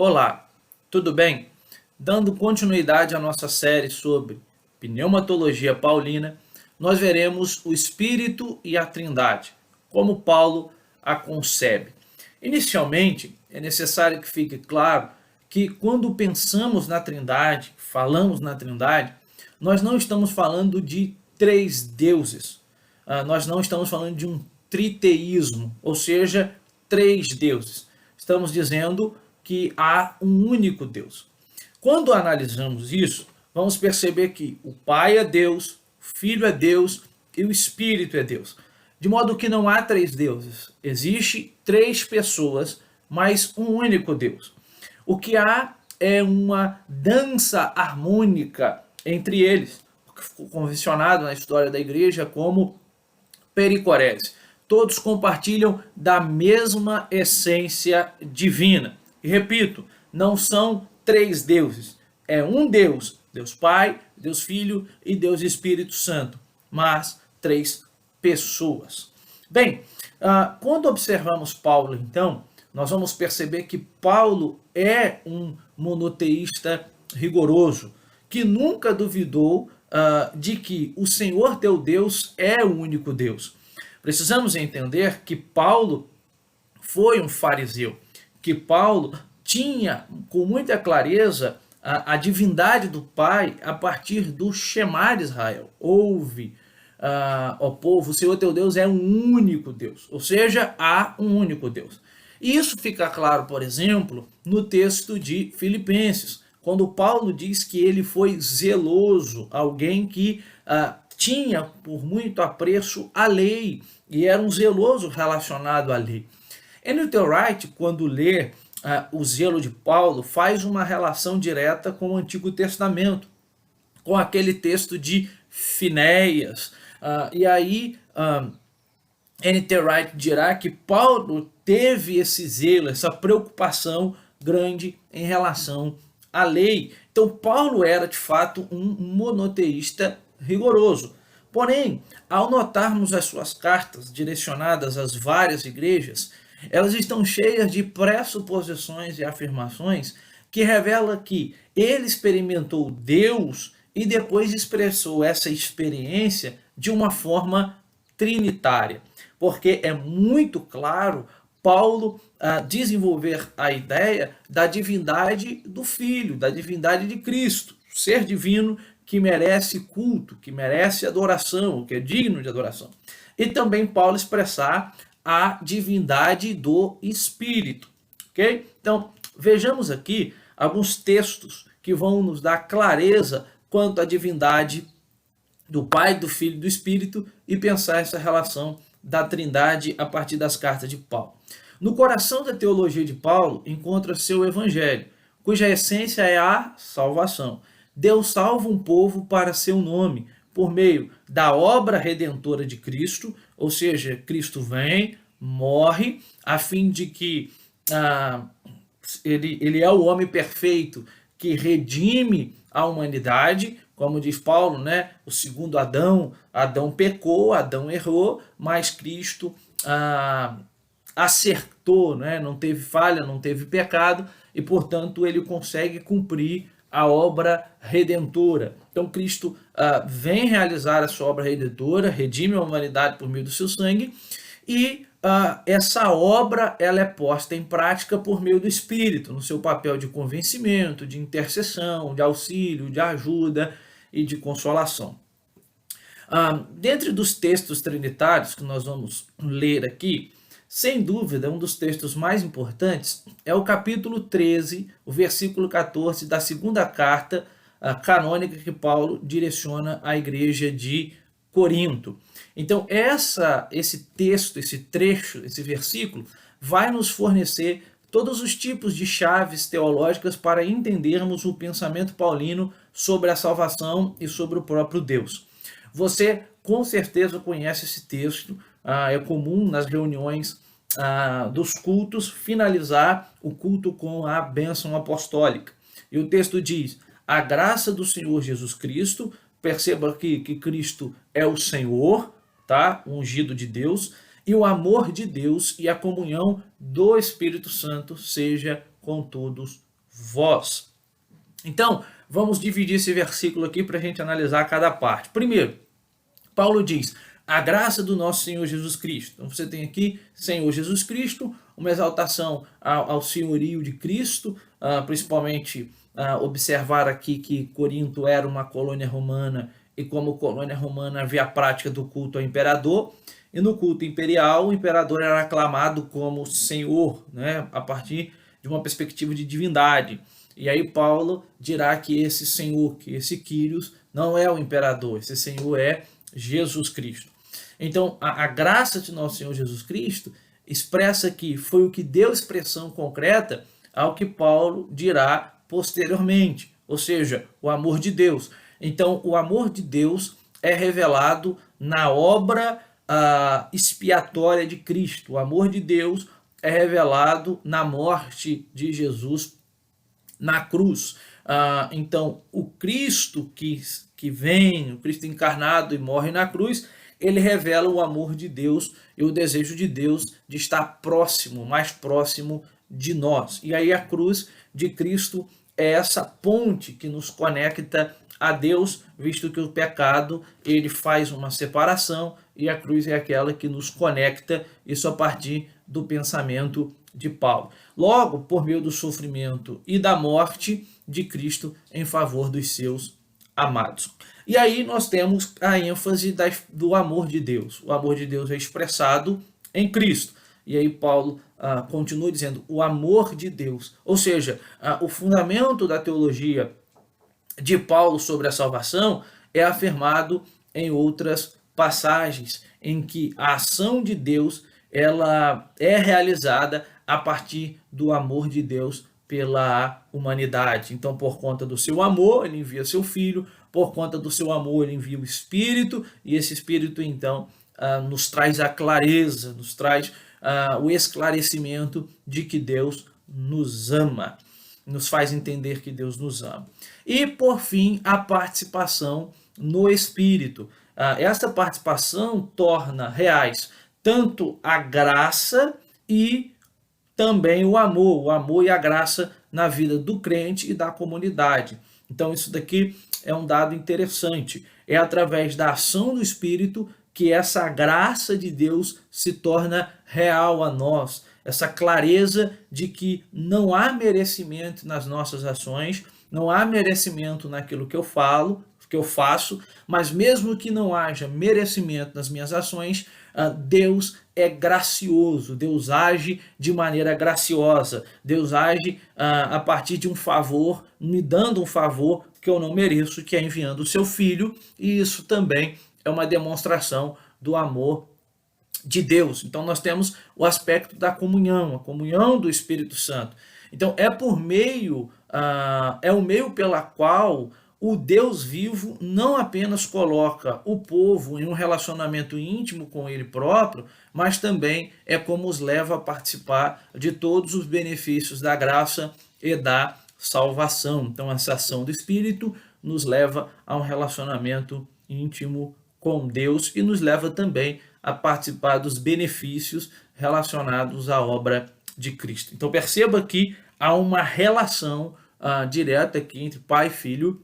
Olá, tudo bem? Dando continuidade à nossa série sobre pneumatologia paulina, nós veremos o Espírito e a Trindade, como Paulo a concebe. Inicialmente, é necessário que fique claro que quando pensamos na Trindade, falamos na Trindade, nós não estamos falando de três deuses. Nós não estamos falando de um triteísmo, ou seja, três deuses. Estamos dizendo que há um único Deus. Quando analisamos isso, vamos perceber que o Pai é Deus, o Filho é Deus e o Espírito é Deus. De modo que não há três deuses. Existe três pessoas, mas um único Deus. O que há é uma dança harmônica entre eles, o que ficou convencionado na história da igreja como pericorese. Todos compartilham da mesma essência divina. E repito, não são três deuses. É um Deus, Deus Pai, Deus Filho e Deus Espírito Santo, mas três pessoas. Bem, quando observamos Paulo, então, nós vamos perceber que Paulo é um monoteísta rigoroso, que nunca duvidou de que o Senhor teu Deus é o único Deus. Precisamos entender que Paulo foi um fariseu, que Paulo tinha com muita clareza a divindade do Pai a partir do Shema de Israel. Ouve, ó povo, o Senhor teu Deus é um único Deus, ou seja, há um único Deus. E isso fica claro, por exemplo, no texto de Filipenses, quando Paulo diz que ele foi zeloso, alguém que tinha por muito apreço a lei e era um zeloso relacionado à lei. N.T. Wright, quando lê o zelo de Paulo, faz uma relação direta com o Antigo Testamento, com aquele texto de Finéias. E aí N.T. Wright dirá que Paulo teve esse zelo, essa preocupação grande em relação à lei. Então Paulo era de fato um monoteísta rigoroso. Porém, ao notarmos as suas cartas direcionadas às várias igrejas, elas estão cheias de pressuposições e afirmações que revelam que ele experimentou Deus e depois expressou essa experiência de uma forma trinitária. Porque é muito claro Paulo desenvolver a ideia da divindade do Filho, da divindade de Cristo, ser divino que merece culto, que merece adoração, que é digno de adoração. E também Paulo expressar a divindade do Espírito, ok? Então, vejamos aqui alguns textos que vão nos dar clareza quanto à divindade do Pai, do Filho e do Espírito e pensar essa relação da Trindade a partir das cartas de Paulo. No coração da teologia de Paulo encontra-se o Evangelho, cuja essência é a salvação. Deus salva um povo para seu nome, por meio da obra redentora de Cristo, ou seja, Cristo vem, morre, a fim de que ele é o homem perfeito que redime a humanidade, como diz Paulo, né? O segundo Adão pecou, Adão errou, mas Cristo acertou, né? Não teve falha, não teve pecado, e portanto ele consegue cumprir a obra redentora. Então Cristo vem realizar a sua obra redentora, redime a humanidade por meio do seu sangue, e essa obra ela é posta em prática por meio do Espírito, no seu papel de convencimento, de intercessão, de auxílio, de ajuda e de consolação. Dentre dos textos trinitários que nós vamos ler aqui, sem dúvida, um dos textos mais importantes é o capítulo 13, o versículo 14 da segunda carta canônica que Paulo direciona à igreja de Corinto. Então, esse texto, esse trecho, esse versículo, vai nos fornecer todos os tipos de chaves teológicas para entendermos o pensamento paulino sobre a salvação e sobre o próprio Deus. Você, com certeza, conhece esse texto, é comum nas reuniões dos cultos finalizar o culto com a bênção apostólica. E o texto diz: a graça do Senhor Jesus Cristo, perceba aqui que Cristo é o Senhor, tá? O ungido de Deus, e o amor de Deus e a comunhão do Espírito Santo seja com todos vós. Então, vamos dividir esse versículo aqui para a gente analisar cada parte. Primeiro, Paulo diz, a graça do nosso Senhor Jesus Cristo. Então você tem aqui Senhor Jesus Cristo, uma exaltação ao senhorio de Cristo, principalmente observar aqui que Corinto era uma colônia romana e como colônia romana havia a prática do culto ao imperador. E no culto imperial, o imperador era aclamado como Senhor, né, a partir de uma perspectiva de divindade. E aí Paulo dirá que esse Senhor, que esse Quírios, não é o imperador, esse Senhor é Jesus Cristo. Então, a graça de nosso Senhor Jesus Cristo expressa que foi o que deu expressão concreta ao que Paulo dirá posteriormente, ou seja, o amor de Deus. Então, o amor de Deus é revelado na obra expiatória de Cristo. O amor de Deus é revelado na morte de Jesus na cruz. Então, o Cristo que vem, o Cristo encarnado e morre na cruz, ele revela o amor de Deus e o desejo de Deus de estar próximo, mais próximo de nós. E aí a cruz de Cristo é essa ponte que nos conecta a Deus, visto que o pecado ele faz uma separação e a cruz é aquela que nos conecta, isso a partir do pensamento de Paulo. Logo, por meio do sofrimento e da morte de Cristo em favor dos seus amados. E aí nós temos a ênfase do amor de Deus. O amor de Deus é expressado em Cristo. E aí Paulo continua dizendo o amor de Deus. Ou seja, o fundamento da teologia de Paulo sobre a salvação é afirmado em outras passagens em que a ação de Deus ela é realizada a partir do amor de Deus pela humanidade. Então, por conta do seu amor, ele envia seu Filho, por conta do seu amor, ele envia o Espírito, e esse Espírito, então, nos traz a clareza, nos traz o esclarecimento de que Deus nos ama, nos faz entender que Deus nos ama. E, por fim, a participação no Espírito. Essa participação torna reais tanto a graça e também o amor e a graça na vida do crente e da comunidade. Então isso daqui é um dado interessante. É através da ação do Espírito que essa graça de Deus se torna real a nós. Essa clareza de que não há merecimento nas nossas ações, não há merecimento naquilo que eu falo, que eu faço, mas mesmo que não haja merecimento nas minhas ações, Deus é gracioso, Deus age de maneira graciosa, Deus age a partir de um favor, me dando um favor que eu não mereço, que é enviando o seu Filho, e isso também é uma demonstração do amor de Deus. Então nós temos o aspecto da comunhão, a comunhão do Espírito Santo. Então é por meio, é o meio pela qual o Deus vivo não apenas coloca o povo em um relacionamento íntimo com ele próprio, mas também é como os leva a participar de todos os benefícios da graça e da salvação. Então essa ação do Espírito nos leva a um relacionamento íntimo com Deus e nos leva também a participar dos benefícios relacionados à obra de Cristo. Então perceba que há uma relação direta aqui entre Pai, Filho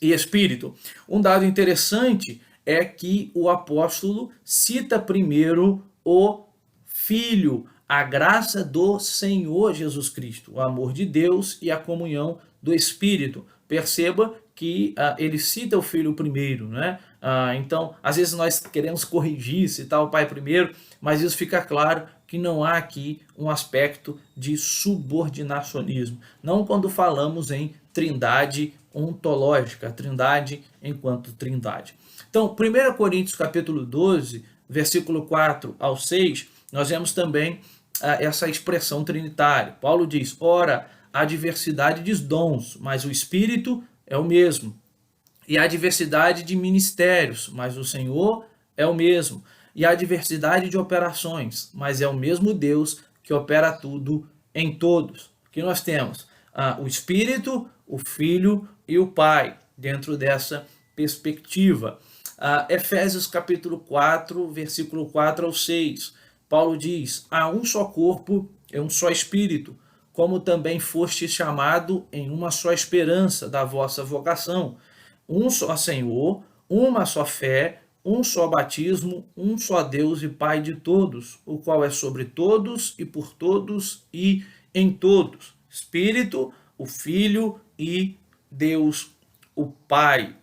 e Espírito. Um dado interessante é que o apóstolo cita primeiro o Filho, a graça do Senhor Jesus Cristo, o amor de Deus e a comunhão do Espírito. Perceba que ele cita o Filho primeiro, né? Então, às vezes nós queremos corrigir, citar o Pai primeiro, mas isso fica claro que não há aqui um aspecto de subordinacionismo. Não quando falamos em trindade ontológica, a trindade enquanto trindade. Então, 1 Coríntios capítulo 12, versículo 4 ao 6, nós vemos também essa expressão trinitária. Paulo diz, ora, há diversidade de dons, mas o Espírito é o mesmo. E há diversidade de ministérios, mas o Senhor é o mesmo. E há diversidade de operações, mas é o mesmo Deus que opera tudo em todos. Aqui nós temos o Espírito, o Filho e o Pai, dentro dessa perspectiva. Efésios capítulo 4, versículo 4 ao 6. Paulo diz, há um só corpo e um só Espírito, como também foste chamado em uma só esperança da vossa vocação. Um só Senhor, uma só fé, um só batismo, um só Deus e Pai de todos, o qual é sobre todos e por todos e em todos. Espírito, o Filho e Deus, o Pai.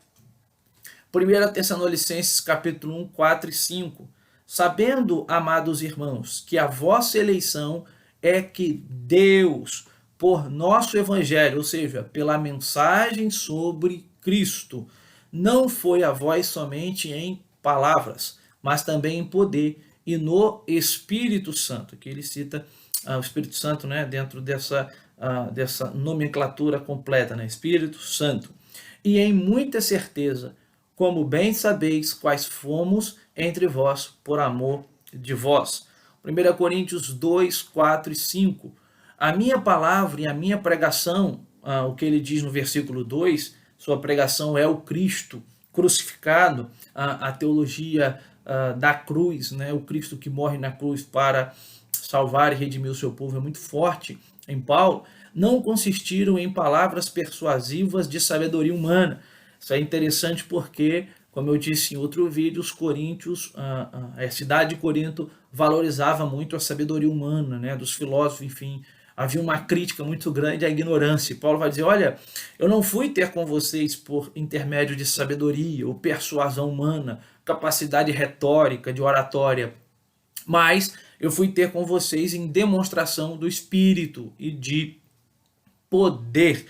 1 Tessalonicenses capítulo 1, 4 e 5. Sabendo, amados irmãos, que a vossa eleição é que Deus, por nosso evangelho, ou seja, pela mensagem sobre Cristo, não foi a vós somente em palavras, mas também em poder e no Espírito Santo, que ele cita o Espírito Santo, né, dentro dessa nomenclatura completa, né, Espírito Santo. E em muita certeza, como bem sabeis quais fomos entre vós por amor de vós. 1 Coríntios 2, 4 e 5. A minha palavra e a minha pregação, o que ele diz no versículo 2, sua pregação é o Cristo crucificado, a teologia da cruz, né? O Cristo que morre na cruz para salvar e redimir o seu povo é muito forte em Paulo, não consistiram em palavras persuasivas de sabedoria humana. Isso é interessante porque, como eu disse em outro vídeo, os coríntios, a cidade de Corinto valorizava muito a sabedoria humana, né, dos filósofos, enfim. Havia uma crítica muito grande à ignorância. Paulo vai dizer, olha, eu não fui ter com vocês por intermédio de sabedoria ou persuasão humana, capacidade retórica, de oratória, mas eu fui ter com vocês em demonstração do Espírito e de poder,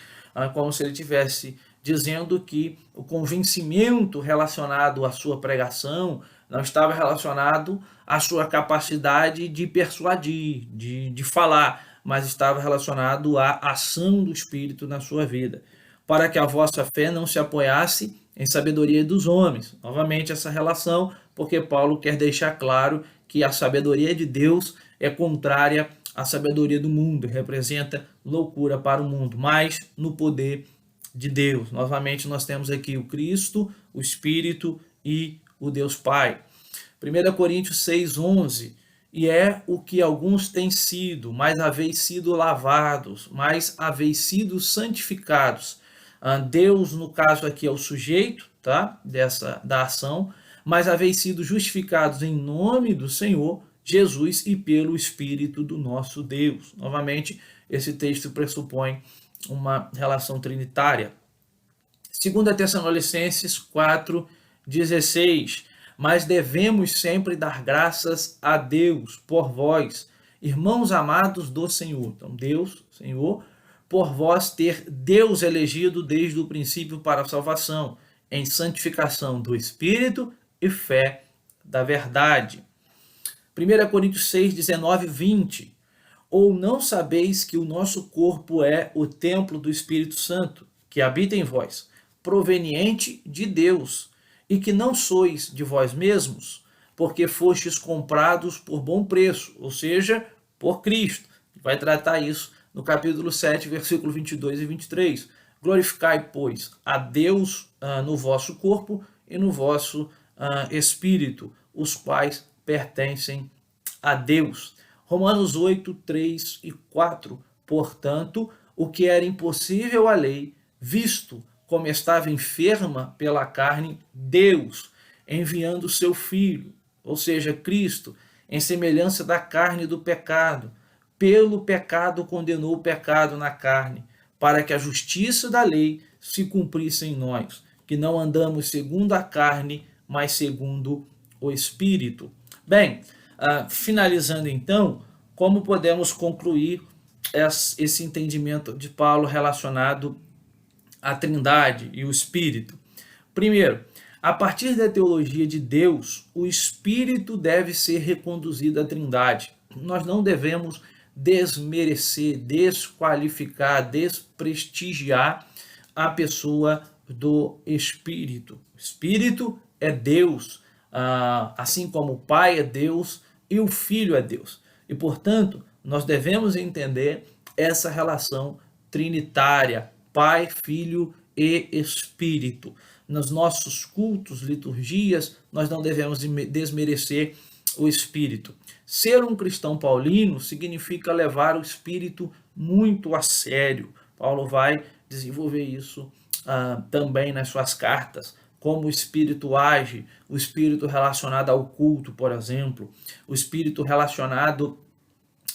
como se ele tivesse dizendo que o convencimento relacionado à sua pregação não estava relacionado à sua capacidade de persuadir, de falar, mas estava relacionado à ação do Espírito na sua vida, para que a vossa fé não se apoiasse em sabedoria dos homens. Novamente essa relação, porque Paulo quer deixar claro que a sabedoria de Deus é contrária à sabedoria do mundo, representa loucura para o mundo, mas no poder de Deus. Novamente nós temos aqui o Cristo, o Espírito e o Deus Pai. 1 Coríntios 6:11, e é o que alguns têm sido, mas haveis sido lavados, mas haveis sido santificados. Deus, no caso aqui, é o sujeito, tá? Da ação, mas haveis sido justificados em nome do Senhor Jesus e pelo Espírito do nosso Deus. Novamente, esse texto pressupõe uma relação trinitária. 2 Tessalonicenses 4:16. Mas devemos sempre dar graças a Deus por vós, irmãos amados do Senhor. Então, Deus, Senhor, por vós ter Deus elegido desde o princípio para a salvação, em santificação do Espírito e fé da verdade. 1 Coríntios 6, 19 e 20. Ou não sabeis que o nosso corpo é o templo do Espírito Santo, que habita em vós, proveniente de Deus, e que não sois de vós mesmos, porque fostes comprados por bom preço, ou seja, por Cristo. Vai tratar isso no capítulo 7, versículo 22 e 23. Glorificai, pois, a Deus no vosso corpo e no vosso espírito, os quais pertencem a Deus. Romanos 8, 3 e 4. Portanto, o que era impossível à lei, visto como estava enferma pela carne, Deus, enviando o seu Filho, ou seja, Cristo, em semelhança da carne do pecado, pelo pecado condenou o pecado na carne, para que a justiça da lei se cumprisse em nós, que não andamos segundo a carne, mas segundo o Espírito. Bem, finalizando então, como podemos concluir esse entendimento de Paulo relacionado à Trindade e o Espírito? Primeiro, a partir da teologia de Deus, o Espírito deve ser reconduzido à Trindade. Nós não devemos desmerecer, desqualificar, desprestigiar a pessoa do Espírito. O Espírito é Deus, assim como o Pai é Deus e o Filho é Deus. E, portanto, nós devemos entender essa relação trinitária, Pai, Filho e Espírito. Nos nossos cultos, liturgias, nós não devemos desmerecer o Espírito. Ser um cristão paulino significa levar o Espírito muito a sério. Paulo vai desenvolver isso também nas suas cartas, como o Espírito age, o Espírito relacionado ao culto, por exemplo, o Espírito relacionado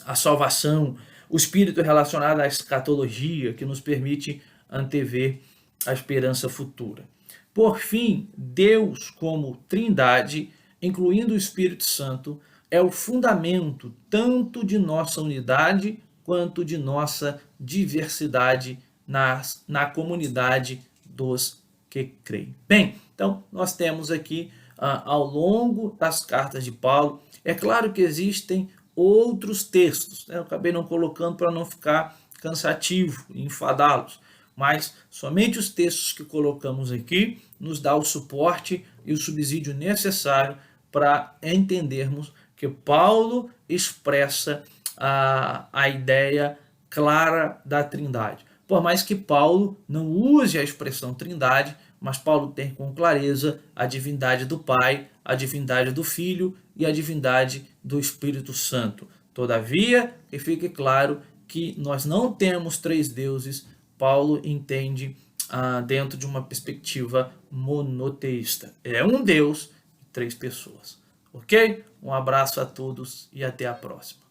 à salvação, o Espírito relacionado à escatologia, que nos permite antever a esperança futura. Por fim, Deus como Trindade, incluindo o Espírito Santo, é o fundamento tanto de nossa unidade quanto de nossa diversidade na comunidade dos que creem. Bem, então nós temos aqui ao longo das cartas de Paulo, é claro que existem outros textos, né? Eu acabei não colocando para não ficar cansativo e enfadá-los, mas somente os textos que colocamos aqui nos dá o suporte e o subsídio necessário para entendermos que Paulo expressa a ideia clara da Trindade. Por mais que Paulo não use a expressão Trindade, mas Paulo tem com clareza a divindade do Pai, a divindade do Filho e a divindade do Espírito Santo. Todavia, que fique claro que nós não temos três deuses, Paulo entende dentro de uma perspectiva monoteísta. É um Deus e três pessoas. Ok? Um abraço a todos e até a próxima.